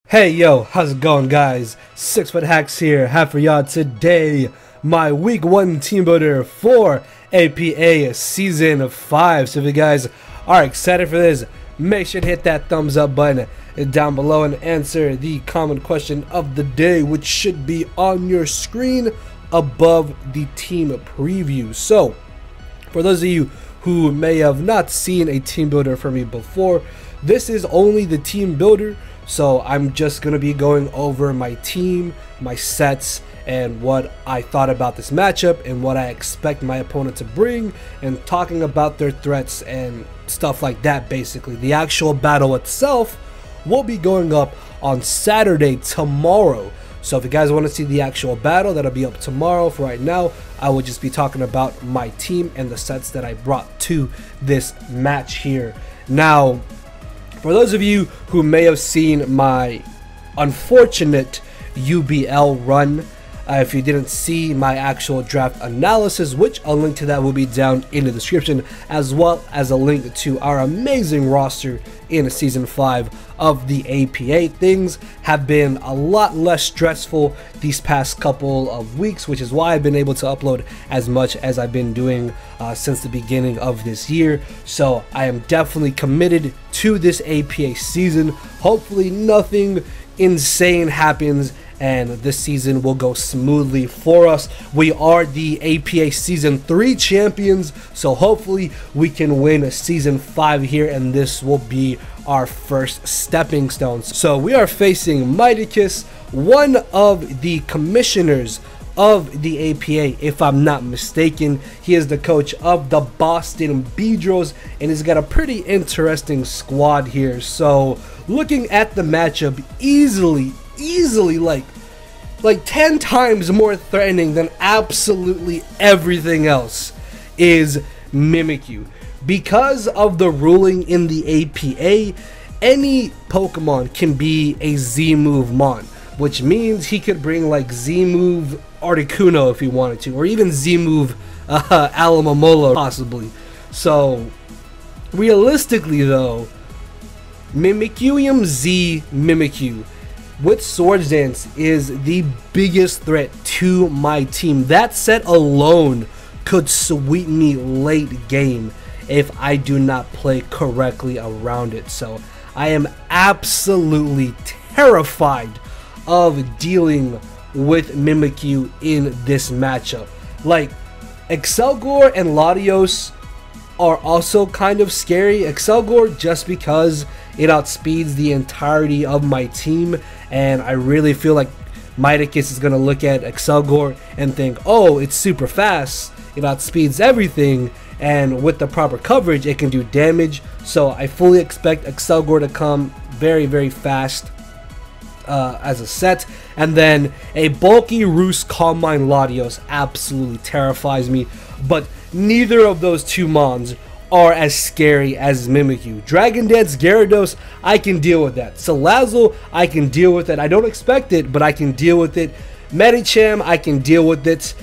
Hey yo, how's it going guys? SixftHax here, have for y'all today my week 1 team builder for APA season 5. So if you guys are excited for this, make sure to hit that thumbs up button down below and answer the common question of the day, which should be on your screen above the team preview. So for those of you who may have not seen a team builder from me before, this is only the team builder. So I'm just going to be going over my team, my sets, and what I thought about this matchup and what I expect my opponent to bring, and talking about their threats and stuff like that. Basically, the actual battle itself will be going up on Saturday, tomorrow. So if you guys want to see the actual battle, that'll be up tomorrow. For right now, I will just be talking about my team and the sets that I brought to this match here. Now, for those of you who may have seen my unfortunate UBL run, if you didn't see my actual draft analysis, which a link to that will be down in the description, as well as a link to our amazing roster in season 5 of the APA, things have been a lot less stressful these past couple of weeks, which is why I've been able to upload as much as I've been doing since the beginning of this year. So I am definitely committed to this APA season. Hopefully nothing insane happens and this season will go smoothly for us. We are the APA Season 3 champions, so hopefully we can win a Season 5 here, and this will be our first stepping stones. So we are facing Miticus, one of the commissioners of the APA, if I'm not mistaken. He is the coach of the Boston Beedrills, and he's got a pretty interesting squad here. So looking at the matchup, easily like 10 times more threatening than absolutely everything else is Mimikyu. Because of the ruling in the APA, any Pokemon can be a Z-move Mon, which means he could bring like Z-move Articuno if he wanted to, or even Z-move Alamomolo possibly. So realistically though, Mimikyuum Z Mimikyu with Swords Dance is the biggest threat to my team. That set alone could sweep me late game if I do not play correctly around it. So I am absolutely terrified of dealing with Mimikyu in this matchup. Like, Excelgor and Latios are also kind of scary. Excelgor just because it outspeeds the entirety of my team, and I really feel like Miticus is going to look at Excelgor and think, oh, it's super fast, it outspeeds everything, and with the proper coverage it can do damage. So I fully expect Excelgor to come very fast as a set. And then a bulky Roost Calm Mind Latios absolutely terrifies me, but neither of those two Mons are as scary as Mimikyu. Dragon Dance Gyarados, I can deal with that. Salazzle, I can deal with it. I don't expect it, but I can deal with it. Medicham, I can deal with it.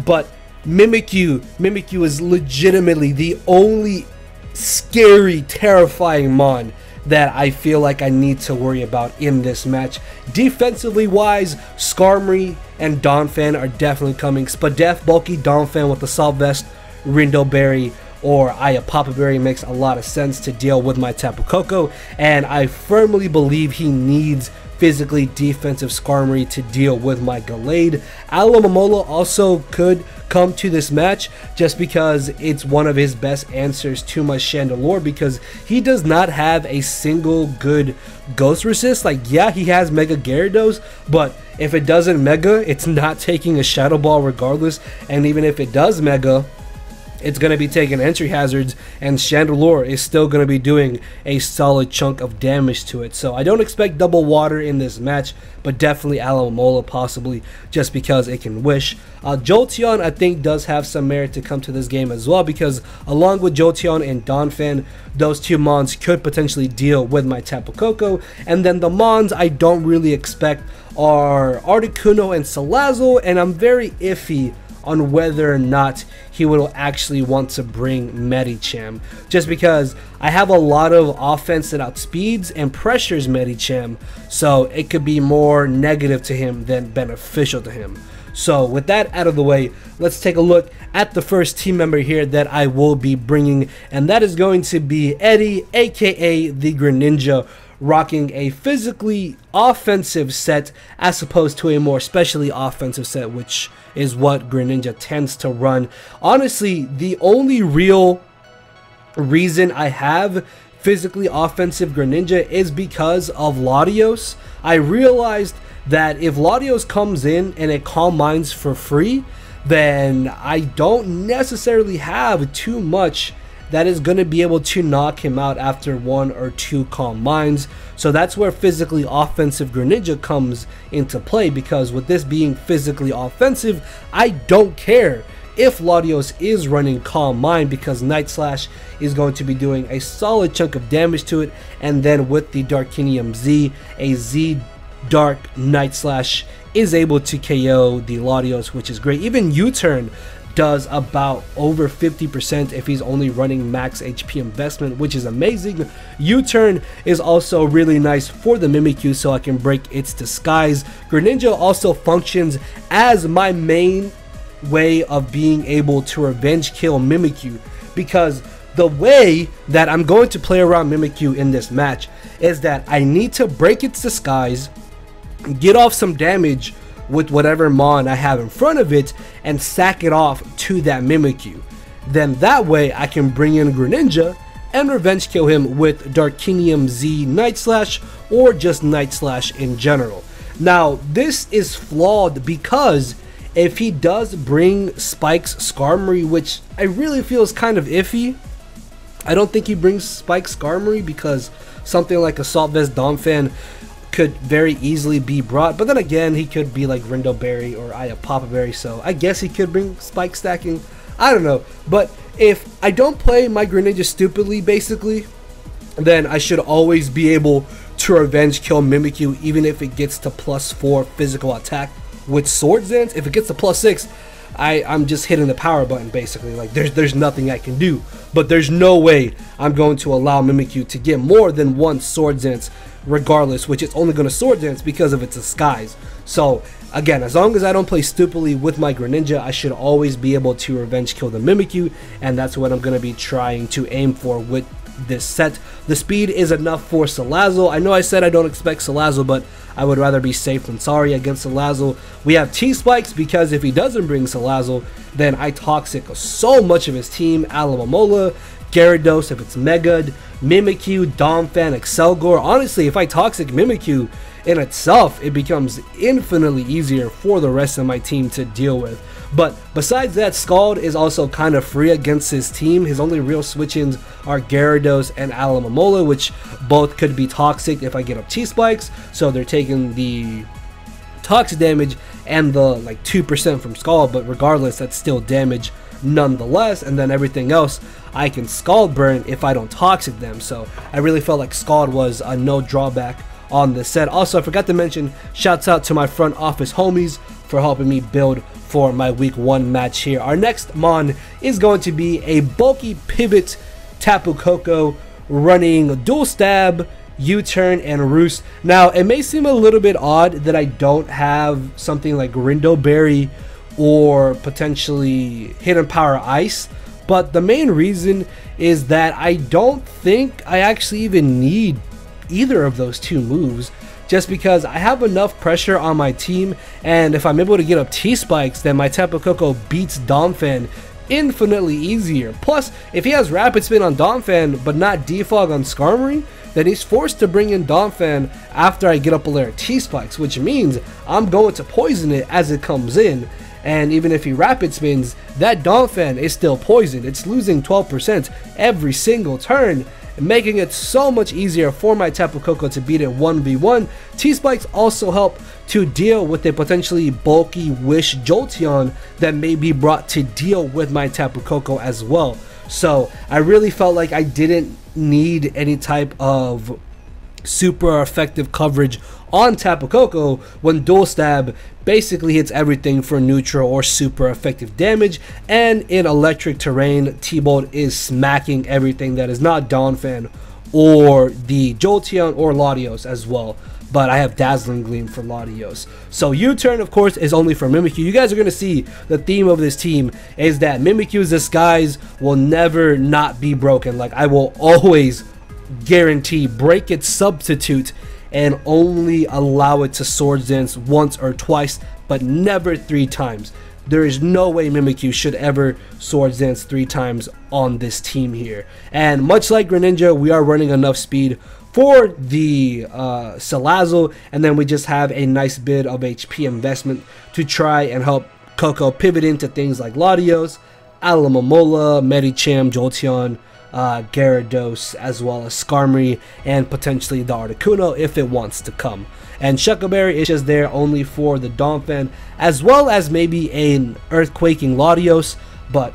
But Mimikyu is legitimately the only scary, terrifying Mon that I feel like I need to worry about in this match. Defensively wise, Skarmory and Donphan are definitely coming. Spadef, bulky Donphan with the Salt Vest, Rindo Berry, or Papa Berry makes a lot of sense to deal with my Tapu Koko, and I firmly believe he needs physically defensive Skarmory to deal with my Gallade. Alamomolo also could come to this match just because it's one of his best answers to my Chandelure, because he does not have a single good Ghost Resist. Like, yeah, he has Mega Gyarados, but if it doesn't Mega, it's not taking a Shadow Ball regardless, and even if it does Mega, it's going to be taking entry hazards, and Chandelure is still going to be doing a solid chunk of damage to it. So I don't expect double water in this match, but definitely Alamomolo possibly, just because it can wish. Jolteon I think does have some merit to come to this game as well, because along with Jolteon and Donphan, those two Mons could potentially deal with my Tapu Koko. And then the Mons I don't really expect are Articuno and Salazzle, and I'm very iffy on whether or not he will actually want to bring Medicham, just because I have a lot of offense that outspeeds and pressures Medicham, so it could be more negative to him than beneficial to him. So with that out of the way, let's take a look at the first team member here that I will be bringing, and that is going to be Eddie, aka the Greninja, rocking a physically offensive set as opposed to a more specially offensive set, which is what Greninja tends to run. Honestly, the only real reason I have physically offensive Greninja is because of Latios. I realized that if Latios comes in and it Calm Minds for free, then I don't necessarily have too much that is going to be able to knock him out after 1 or 2 Calm Minds. So that's where physically offensive Greninja comes into play, because with this being physically offensive, I don't care if Latios is running Calm Mind, because Night Slash is going to be doing a solid chunk of damage to it, and then with the Darkinium Z, a Z Dark Night Slash is able to KO the Latios, which is great. Even U-Turn does about over 50% if he's only running max HP investment, which is amazing. U-Turn is also really nice for the Mimikyu, so I can break its disguise. Greninja also functions as my main way of being able to revenge kill Mimikyu, because the way that I'm going to play around Mimikyu in this match is that I need to break its disguise, get off some damage with whatever Mon I have in front of it, and sack it off to that Mimikyu. Then that way I can bring in Greninja and revenge kill him with Darkinium Z Night Slash, or just Night Slash in general. Now this is flawed, because if he does bring Spike's Skarmory, which I really feel is kind of iffy, I don't think he brings Spike's Skarmory, because something like Assault Vest Donphan could very easily be brought, but then again, he could be like Rindoberry or Papa Berry, so I guess he could bring Spike stacking. I don't know, but if I don't play my Greninja stupidly, basically, then I should always be able to revenge kill Mimikyu, even if it gets to +4 physical attack with Swords Dance. If it gets to +6, I'm just hitting the power button, basically. Like there's nothing I can do, but there's no way I'm going to allow Mimikyu to get more than 1 Swords Dance regardless, which it's only going to Sword Dance because of its disguise. So again, as long as I don't play stupidly with my Greninja, I should always be able to revenge kill the Mimikyu, and that's what I'm going to be trying to aim for with this set. The speed is enough for Salazzle. I know I said I don't expect Salazzle, but I would rather be safe than sorry against Salazzle. We have T-Spikes, because if he doesn't bring Salazzle, then I toxic so much of his team. Alomomola, Gyarados if it's Megad, Mimikyu, Donphan, Excelgor. Honestly, if I toxic Mimikyu in itself, it becomes infinitely easier for the rest of my team to deal with. But besides that, Scald is also kind of free against his team. His only real switch-ins are Gyarados and Alomomola, which both could be toxic if I get up T-Spikes, so they're taking the toxic damage and the like 2% from Scald, but regardless, that's still damage nonetheless. And then everything else I can Scald burn if I don't toxic them, so I really felt like Scald was a no drawback on this set. Also, I forgot to mention, shouts out to my front office homies for helping me build for my week 1 match here. Our next Mon is going to be a bulky pivot Tapu Koko running dual stab, U-turn, and roost. Now it may seem a little bit odd that I don't have something like Rindoberry or potentially Hidden Power Ice, but the main reason is that I don't think I actually even need either of those 2 moves, just because I have enough pressure on my team, and if I'm able to get up T-Spikes, then my Tapu Koko beats Donphan infinitely easier. Plus, if he has Rapid Spin on Donphan but not Defog on Skarmory, then he's forced to bring in Donphan after I get up a layer of T-Spikes, which means I'm going to poison it as it comes in. And even if he Rapid Spins, that Donphan is still poisoned. It's losing 12% every single turn, making it so much easier for my Tapu Koko to beat it 1v1. T-Spikes also help to deal with a potentially bulky Wish Jolteon that may be brought to deal with my Tapu Koko as well. So I really felt like I didn't need any type of super effective coverage on Tapu Koko when Dual Stab basically hits everything for neutral or super effective damage, and in electric terrain, T-Bolt is smacking everything that is not Donphan or the Jolteon or Latios as well. But I have Dazzling Gleam for Latios. So U-Turn, of course, is only for Mimikyu. You guys are going to see the theme of this team is that Mimikyu's disguise will never not be broken. Like, I will always guarantee break its substitute and only allow it to Swords Dance once or twice, but never 3 times. There is no way Mimikyu should ever Swords Dance 3 times on this team here. And much like Greninja, we are running enough speed for the Salazzle, and then we just have a nice bit of HP investment to try and help Koko pivot into things like Latios, Alomomola, Medicham, Jolteon, Gyarados, as well as Skarmory, and potentially the Articuno if it wants to come. And Shuckle Berry is just there only for the Donphan, as well as maybe an Earthquaking Latios, but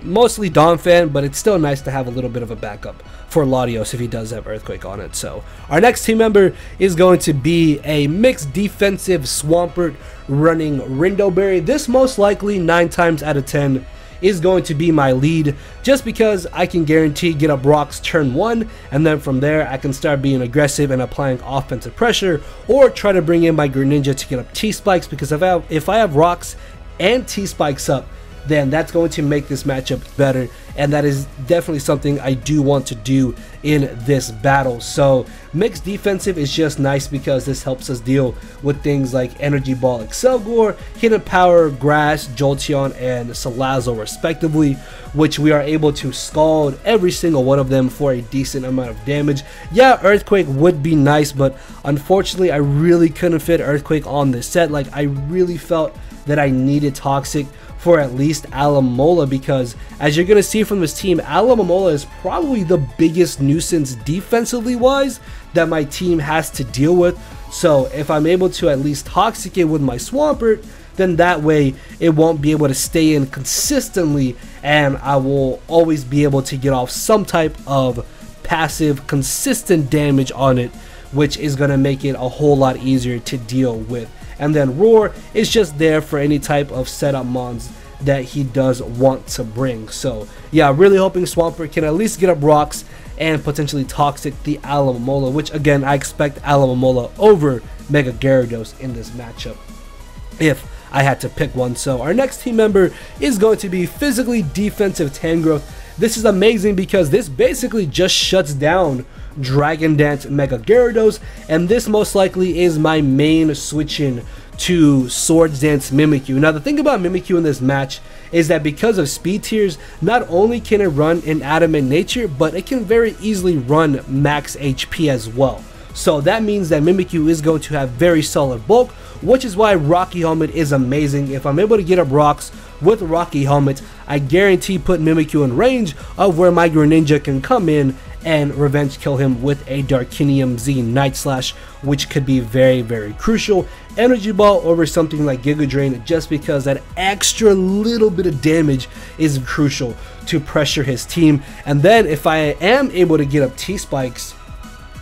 mostly Donphan, but it's still nice to have a little bit of a backup for Latios if he does have Earthquake on it. So our next team member is going to be a mixed defensive Swampert running Ribombee. This most likely 9 times out of 10 is going to be my lead, just because I can guarantee get up rocks turn 1, and then from there I can start being aggressive and applying offensive pressure, or try to bring in my Greninja to get up T-Spikes, because if I have rocks and T-Spikes up, then that's going to make this matchup better, and that is definitely something I do want to do in this battle. So mixed defensive is just nice because this helps us deal with things like Energy Ball, Excelgor, Hidden Power, Grass, Jolteon, and Salazzle respectively, which we are able to scald every single one of them for a decent amount of damage. Yeah, Earthquake would be nice, but unfortunately I really couldn't fit Earthquake on this set. Like, I really felt that I needed Toxic for at least Alomomola, because as you're going to see from this team, Alomomola is probably the biggest nuisance defensively wise that my team has to deal with. So if I'm able to at least Toxic it with my Swampert, then that way it won't be able to stay in consistently, and I will always be able to get off some type of passive consistent damage on it, which is going to make it a whole lot easier to deal with. And then Roar is just there for any type of setup mons that he does want to bring. So yeah, really hoping Swampert can at least get up rocks and potentially Toxic the Alomomola, which again I expect Alomomola over Mega Gyarados in this matchup if I had to pick one. So our next team member is going to be physically defensive Tangrowth. This is amazing because this basically just shuts down Dragon Dance Mega Gyarados, and this most likely is my main switch in to Swords Dance Mimikyu. Now the thing about Mimikyu in this match is that because of speed tiers, not only can it run in Adamant Nature, but it can very easily run max HP as well. So that means that Mimikyu is going to have very solid bulk, which is why Rocky Helmet is amazing. If I'm able to get up rocks with Rocky Helmet, I guarantee put Mimikyu in range of where my Greninja can come in and revenge kill him with a Darkinium Z Night Slash, which could be very, very crucial. Energy Ball over something like Giga Drain, just because that extra little bit of damage is crucial to pressure his team. And then if I am able to get up T-Spikes,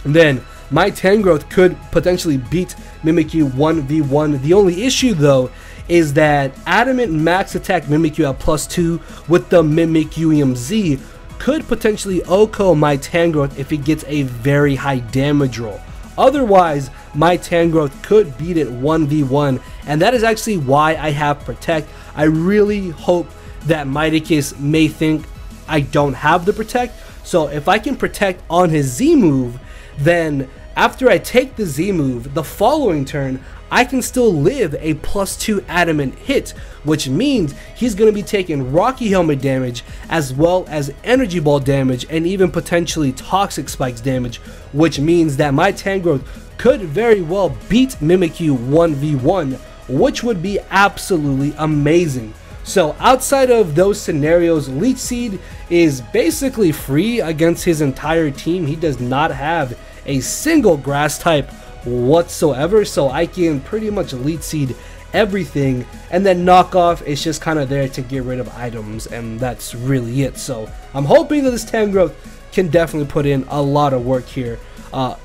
then my Tangrowth could potentially beat Mimikyu 1v1. The only issue though is that Adamant Max Attack Mimikyu at +2 with the Mimikyuium Z could potentially OHKO my Tangrowth if it gets a very high damage roll. Otherwise, my Tangrowth could beat it 1v1, and that is actually why I have Protect. I really hope that Miticus may think I don't have the Protect, so if I can Protect on his Z move, then after I take the Z move, the following turn, I can still live a +2 Adamant hit, which means he's going to be taking Rocky Helmet damage as well as Energy Ball damage and even potentially Toxic Spikes damage, which means that my Tangrowth could very well beat Mimikyu 1v1, which would be absolutely amazing. So outside of those scenarios, Leech Seed is basically free against his entire team. He does not have a single grass type whatsoever, so I can pretty much Leech Seed everything, and then Knockoff is just kind of there to get rid of items, and that's really it. So I'm hoping that this Tangrowth can definitely put in a lot of work here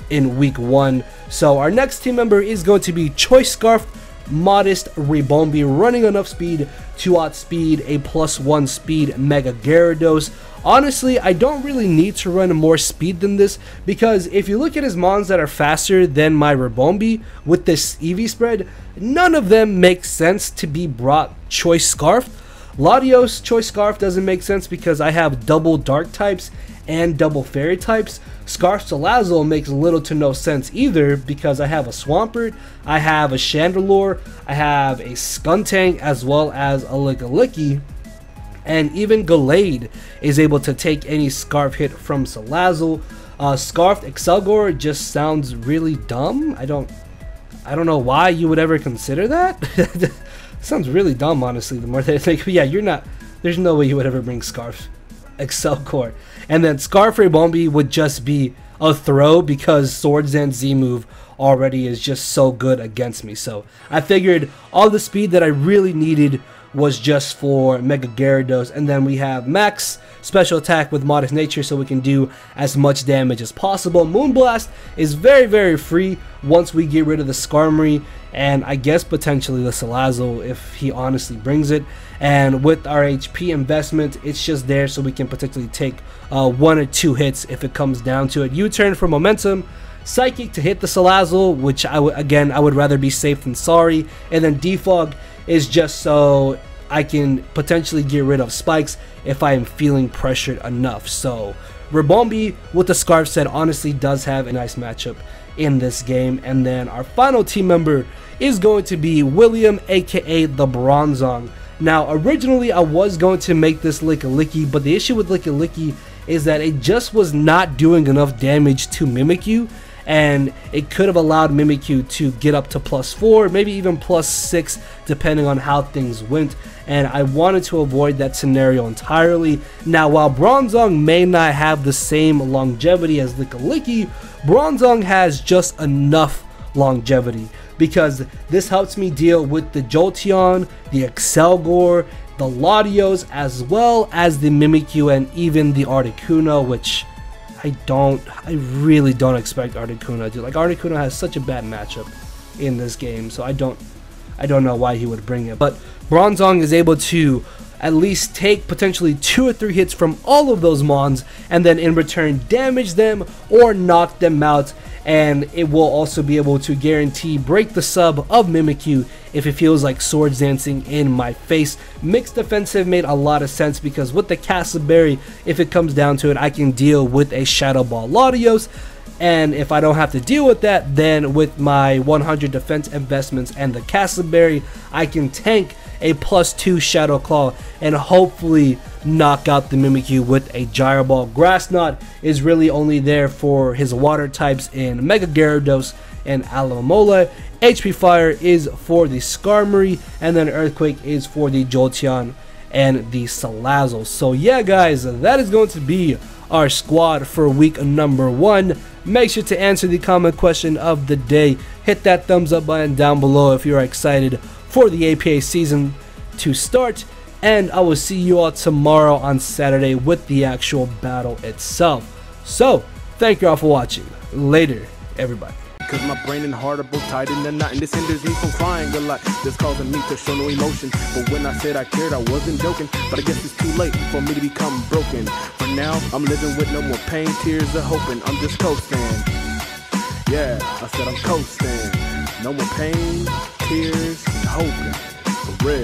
in week 1. So our next team member is going to be Choice Scarf, Modest Ribombee, running enough speed to outspeed a +1 speed Mega Gyarados. Honestly, I don't really need to run more speed than this, because if you look at his mons that are faster than my Ribombee with this EV spread, none of them make sense to be brought Choice Scarf. Latios Choice Scarf doesn't make sense because I have double dark types and double fairy types. Scarf Salazzle makes little to no sense either because I have a Swampert, I have a Chandelure, I have a Skuntank, as well as a Lickilicky, and even Gallade is able to take any Scarf hit from Salazzle. Scarfed Excelgor just sounds really dumb. I don't know why you would ever consider that. Sounds really dumb, honestly. The more they think, yeah, there's no way you would ever bring Scarf Excelgor. And then Scarf Ribombee would just be a throw because Swords and Z move already is just so good against me. So I figured all the speed that I really needed was just for Mega Gyarados, and then we have max special attack with Modest Nature so we can do as much damage as possible. Moonblast is very, very free once we get rid of the Skarmory, and I guess potentially the Salazzle if he honestly brings it. And with our HP investment, it's just there so we can potentially take 1 or 2 hits if it comes down to it. U-turn for momentum, Psychic to hit the Salazzle, which I would rather be safe than sorry, and then Defog is just so I can potentially get rid of spikes if I am feeling pressured enough. So Ribombee with the Scarf set honestly does have a nice matchup in this game. And then our final team member is going to be William, aka the Bronzong. Now originally I was going to make this Lickilicky, but the issue with Lickilicky is that it just was not doing enough damage to Mimikyu, and it could have allowed Mimikyu to get up to +4, maybe even +6, depending on how things went, and I wanted to avoid that scenario entirely. Now, while Bronzong may not have the same longevity as Lickilicky, Bronzong has just enough longevity, because this helps me deal with the Jolteon, the Excelgor, the Latios, as well as the Mimikyu and even the Articuno, which I really don't expect Articuno to. Like, Articuno has such a bad matchup in this game, so I don't know why he would bring it. But Bronzong is able to at least take potentially 2 or 3 hits from all of those mons, and then in return damage them or knock them out, and it will also be able to guarantee break the sub of Mimikyu if it feels like Swords Dancing in my face. Mixed defensive made a lot of sense because with the Castleberry, if it comes down to it, I can deal with a Shadow Ball Latios, and if I don't have to deal with that, then with my 100 defense investments and the Castleberry, I can tank a +2 Shadow Claw and hopefully knock out the Mimikyu with a Gyro Ball. Grass Knot is really only there for his water types in Mega Gyarados and Alomomola. HP Fire is for the Skarmory, and then Earthquake is for the Jolteon and the Salazzle. So yeah guys, that is going to be our squad for week number 1. Make sure to answer the comment question of the day. Hit that thumbs up button down below if you're excited for the APA season to start, and I will see you all tomorrow on Saturday with the actual battle itself. So thank you all for watching. Later everybody. Cause my brain and heart are both tied in a knot, and this hinders me from crying a lot. This causing me to show no emotion. But when I said I cared, I wasn't joking. But I guess it's too late for me to become broken. For now, I'm living with no more pain, tears, or hoping. I'm just coasting. Yeah, I said I'm coasting. No more pain, tears, and hoping. For real.